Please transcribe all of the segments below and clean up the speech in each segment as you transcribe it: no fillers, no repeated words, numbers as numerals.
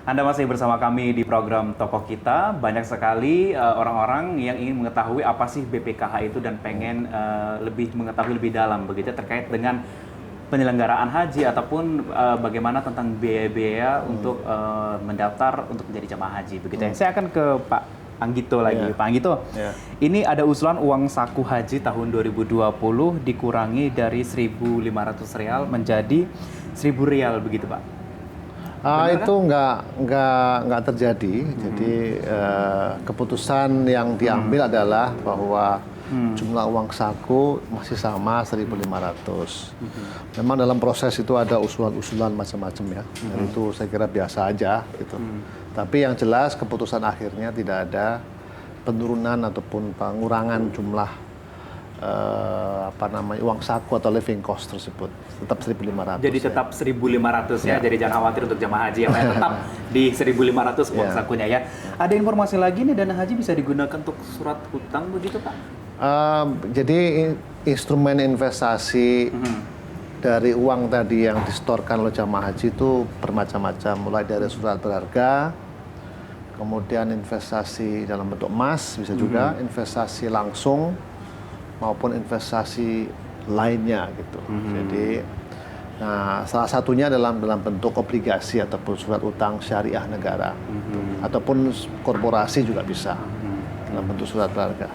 Anda masih bersama kami di program Tokoh Kita. Banyak sekali orang-orang yang ingin mengetahui apa sih BPKH itu dan pengen lebih mengetahui lebih dalam begitu terkait dengan penyelenggaraan haji ataupun bagaimana tentang biaya-biaya untuk mendaftar untuk menjadi jamaah haji begitu ya. Saya akan ke Pak Anggito lagi. Pak Anggito, ini ada usulan uang saku haji tahun 2020 dikurangi dari 1.500 rial menjadi 1.000 rial begitu Pak. Itu nggak terjadi. Jadi keputusan yang diambil adalah bahwa jumlah uang saku masih sama 1.500. Memang dalam proses itu ada usulan-usulan macam-macam ya. Dan itu saya kira biasa aja gitu. Tapi yang jelas keputusan akhirnya tidak ada penurunan ataupun pengurangan jumlah uang saku atau living cost tersebut, tetap 1.500. Jadi tetap 1.500 ya. Jadi jangan khawatir untuk jamaah haji yang tetap di 1.500 uang sakunya ya. Ada informasi lagi nih, dana haji bisa digunakan untuk surat hutang begitu Pak? Jadi instrumen investasi dari uang tadi yang disetorkan oleh jamaah haji itu bermacam-macam, mulai dari surat berharga, kemudian investasi dalam bentuk emas bisa juga, investasi langsung maupun investasi lainnya gitu. Jadi, nah salah satunya dalam bentuk obligasi ataupun surat utang syariah negara, ataupun korporasi juga bisa dalam bentuk surat berharga.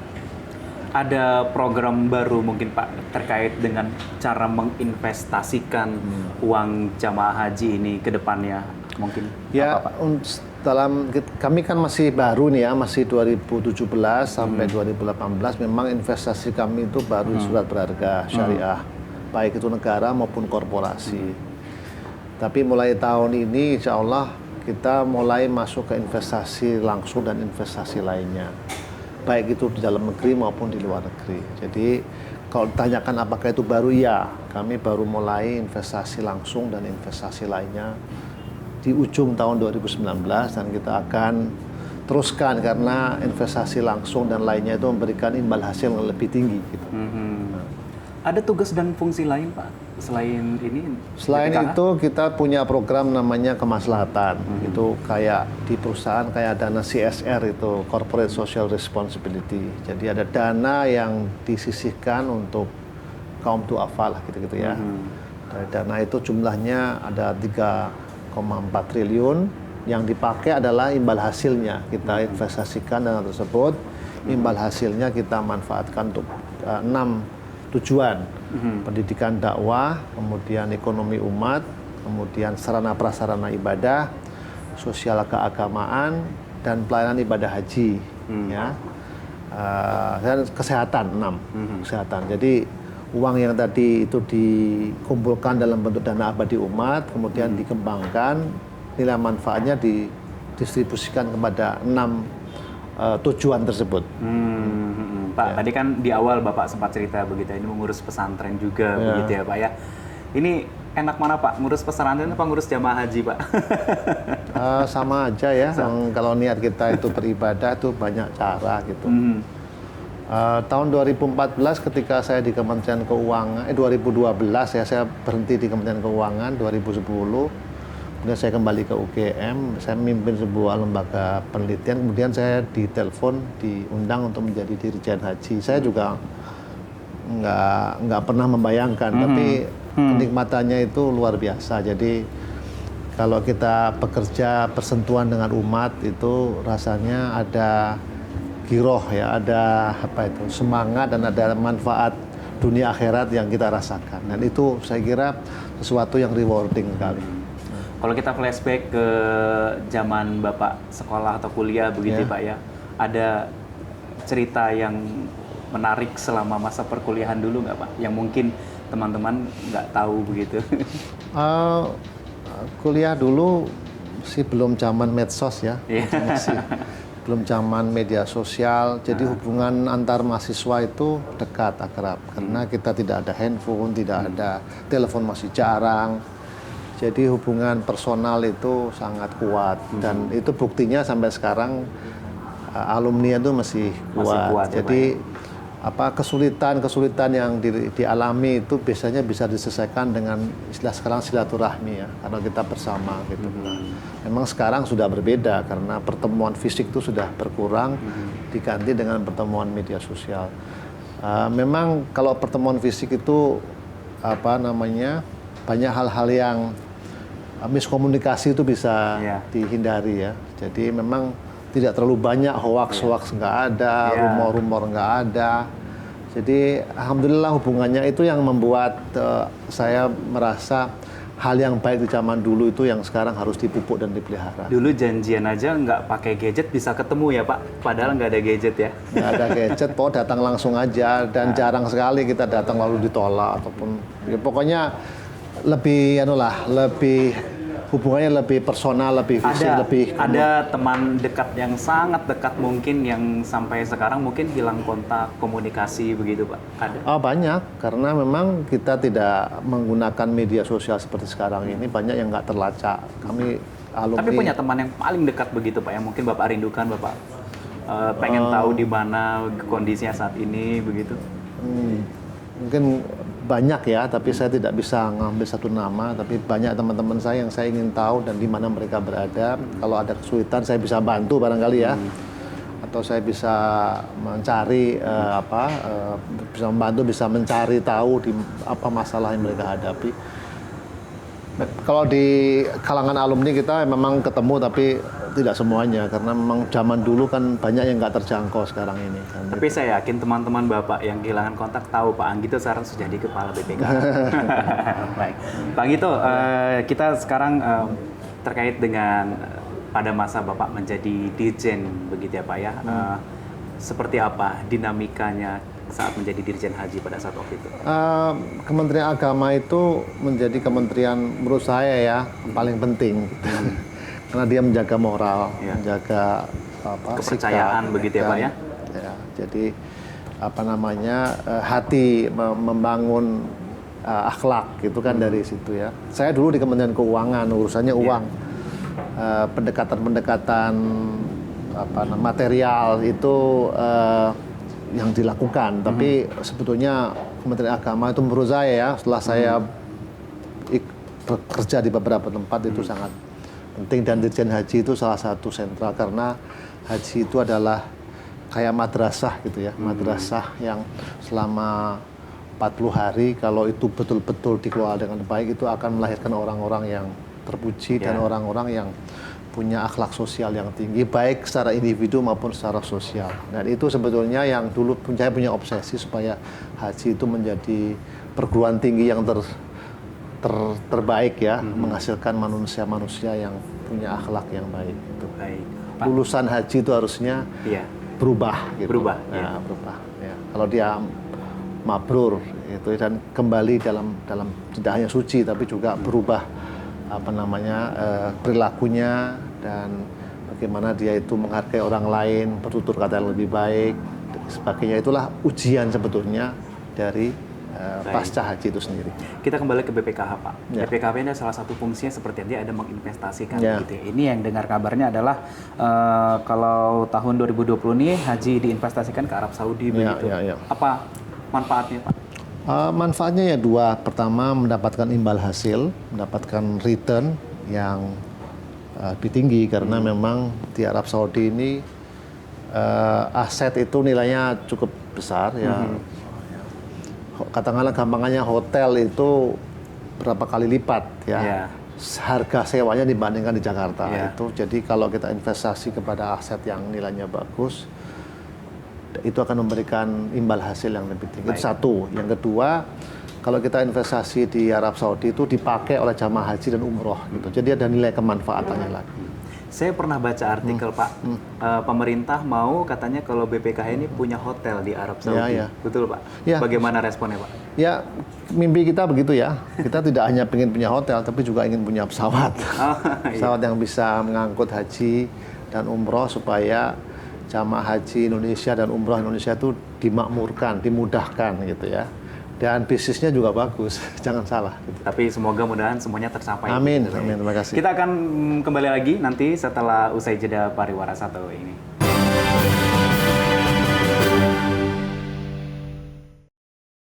Ada program baru mungkin Pak terkait dengan cara menginvestasikan uang jamaah haji ini ke depannya mungkin? Ya, apa, Pak? Kami kan masih baru nih ya, masih 2017 sampai 2018. Memang investasi kami itu baru surat berharga syariah, baik itu negara maupun korporasi. Tapi mulai tahun ini, insya Allah kita mulai masuk ke investasi langsung dan investasi lainnya, baik itu di dalam negeri maupun di luar negeri. Jadi kalau ditanyakan apakah itu baru, ya kami baru mulai investasi langsung dan investasi lainnya di ujung tahun 2019, dan kita akan teruskan karena investasi langsung dan lainnya itu memberikan imbal hasil yang lebih tinggi gitu. Ada tugas dan fungsi lain Pak selain ini? Selain BPKH? itu kita punya program namanya kemaslahatan. Itu kayak di perusahaan kayak dana CSR, itu Corporate Social Responsibility. Jadi ada dana yang disisihkan untuk kaum du'afa lah gitu-gitu ya. Dari dana itu jumlahnya ada 3,4 triliun, yang dipakai adalah imbal hasilnya. Kita investasikan dana tersebut, imbal hasilnya kita manfaatkan untuk 6 tujuan. Pendidikan dakwah, kemudian ekonomi umat, kemudian sarana prasarana ibadah, sosial keagamaan, dan pelayanan ibadah haji, ya. Dan kesehatan 6, kesehatan. Jadi uang yang tadi itu dikumpulkan dalam bentuk dana abadi umat, kemudian dikembangkan, nilai manfaatnya didistribusikan kepada 6 tujuan tersebut. Pak, tadi kan di awal Bapak sempat cerita begitu, ini mengurus pesantren juga begitu ya Pak ya. Ini enak mana Pak, ngurus pesantren apa ngurus jamaah haji Pak? Sama aja ya, kalau niat kita itu beribadah itu banyak cara gitu. Tahun 2014 ketika saya di Kementerian Keuangan, 2012 ya, saya berhenti di Kementerian Keuangan, 2010. Kemudian saya kembali ke UGM, saya memimpin sebuah lembaga penelitian, kemudian saya ditelepon, diundang untuk menjadi Dirjen Haji. Saya juga nggak pernah membayangkan, tapi kenikmatannya itu luar biasa. Jadi kalau kita bekerja bersentuhan dengan umat itu rasanya ada giroh ya, ada semangat dan ada manfaat dunia akhirat yang kita rasakan. Dan itu saya kira sesuatu yang rewarding sekali. Kalau kita flashback ke zaman Bapak sekolah atau kuliah begitu Pak ya, ada cerita yang menarik selama masa perkuliahan dulu nggak Pak? Yang mungkin teman-teman nggak tahu begitu. Kuliah dulu sih belum zaman medsos ya, belum zaman media sosial. Jadi hubungan antar mahasiswa itu dekat, akrab. Karena kita tidak ada handphone, tidak ada telepon, masih jarang. Jadi hubungan personal itu sangat kuat, dan itu buktinya sampai sekarang alumni itu masih kuat. Jadi kesulitan yang dialami itu biasanya bisa diselesaikan dengan istilah sekarang silaturahmi ya, karena kita bersama gitu. Nah, memang sekarang sudah berbeda karena pertemuan fisik itu sudah berkurang, diganti dengan pertemuan media sosial. Memang kalau pertemuan fisik itu banyak hal-hal yang miskomunikasi itu bisa dihindari ya. Jadi memang tidak terlalu banyak hoax nggak ada, rumor nggak ada. Jadi alhamdulillah hubungannya itu yang membuat saya merasa hal yang baik di zaman dulu itu yang sekarang harus dipupuk dan dipelihara. Dulu janjian aja nggak pakai gadget bisa ketemu ya Pak, padahal nggak ada gadget ya. Nggak ada gadget, datang langsung aja, dan jarang sekali kita datang lalu ditolak ataupun ya, pokoknya lebih hubungannya lebih personal, lebih fisik, ada teman dekat yang sangat dekat mungkin yang sampai sekarang mungkin hilang kontak komunikasi begitu Pak? Ada? Banyak, karena memang kita tidak menggunakan media sosial seperti sekarang ini, banyak yang nggak terlacak. Kami alumni. Tapi punya teman yang paling dekat begitu Pak, yang mungkin Bapak rindukan, Bapak pengen tahu di mana kondisinya saat ini begitu? Mungkin banyak ya, tapi saya tidak bisa ngambil satu nama, tapi banyak teman-teman saya yang saya ingin tahu dan di mana mereka berada. Kalau ada kesulitan saya bisa bantu barangkali ya, atau saya bisa mencari bisa membantu, bisa mencari tahu di apa masalah yang mereka hadapi. Kalau di kalangan alumni kita memang ketemu, tapi tidak semuanya, karena memang zaman dulu kan banyak yang nggak terjangkau sekarang ini. Tapi saya yakin teman-teman Bapak yang kehilangan kontak tahu Pak Anggito sekarang sudah jadi kepala BPKH. Baik, Pak Anggito, kita sekarang terkait dengan pada masa Bapak menjadi Dirjen begitu ya Pak ya. Seperti apa dinamikanya saat menjadi Dirjen Haji pada saat waktu itu? Kementerian Agama itu menjadi kementerian menurut saya ya paling penting. Karena dia menjaga moral, menjaga kepercayaan sikap, begitu ya Pak ya. Jadi hati membangun akhlak gitu kan dari situ ya. Saya dulu di Kementerian Keuangan urusannya uang, pendekatan material itu yang dilakukan. Tapi sebetulnya Kementerian Agama itu menurut saya ya, setelah saya bekerja di beberapa tempat itu sangat penting, dan Dirjen Haji itu salah satu sentral karena haji itu adalah kayak madrasah gitu ya, madrasah yang selama 40 hari kalau itu betul-betul dikelola dengan baik itu akan melahirkan orang-orang yang terpuji dan orang-orang yang punya akhlak sosial yang tinggi baik secara individu maupun secara sosial. Dan itu sebetulnya yang dulu saya punya obsesi supaya haji itu menjadi perguruan tinggi yang terbaik ya, menghasilkan manusia-manusia yang punya akhlak yang baik. Gitu. Baik. Lulusan haji itu harusnya berubah. Gitu. Berubah. Berubah. Ya. Kalau dia mabrur itu dan kembali dalam tidak hanya suci tapi juga berubah perilakunya dan bagaimana dia itu menghargai orang lain, bertutur kata yang lebih baik, dan sebagainya. Itulah ujian sebetulnya dari pasca haji itu sendiri. Kita kembali ke BPKH Pak. BPKH ini salah satu fungsinya seperti dia ada menginvestasikan gitu ya. Ini yang dengar kabarnya adalah kalau tahun 2020 ini haji diinvestasikan ke Arab Saudi begitu. Apa manfaatnya Pak? Manfaatnya ya dua. Pertama, mendapatkan imbal hasil, mendapatkan return yang lebih tinggi karena memang di Arab Saudi ini aset itu nilainya cukup besar ya. Katakanlah gampangannya hotel itu berapa kali lipat ya harga sewanya dibandingkan di Jakarta itu. Jadi kalau kita investasi kepada aset yang nilainya bagus, itu akan memberikan imbal hasil yang lebih tinggi. Itu satu. Yang kedua, kalau kita investasi di Arab Saudi itu dipakai oleh jamaah haji dan umroh gitu. Jadi ada nilai kemanfaatannya lagi. Saya pernah baca artikel Pak, pemerintah mau katanya kalau BPKH ini punya hotel di Arab Saudi. Betul Pak? Bagaimana responnya Pak? Ya, mimpi kita begitu ya. Kita tidak hanya ingin punya hotel, tapi juga ingin punya pesawat. Pesawat yang bisa mengangkut haji dan umroh supaya jamaah haji Indonesia dan umroh Indonesia itu dimakmurkan, dimudahkan gitu ya. Dan bisnisnya juga bagus, jangan salah. Gitu. Tapi semoga mudahan semuanya tercapai. Amin, amin, terima kasih. Kita akan kembali lagi nanti setelah usai jeda pariwara satu ini.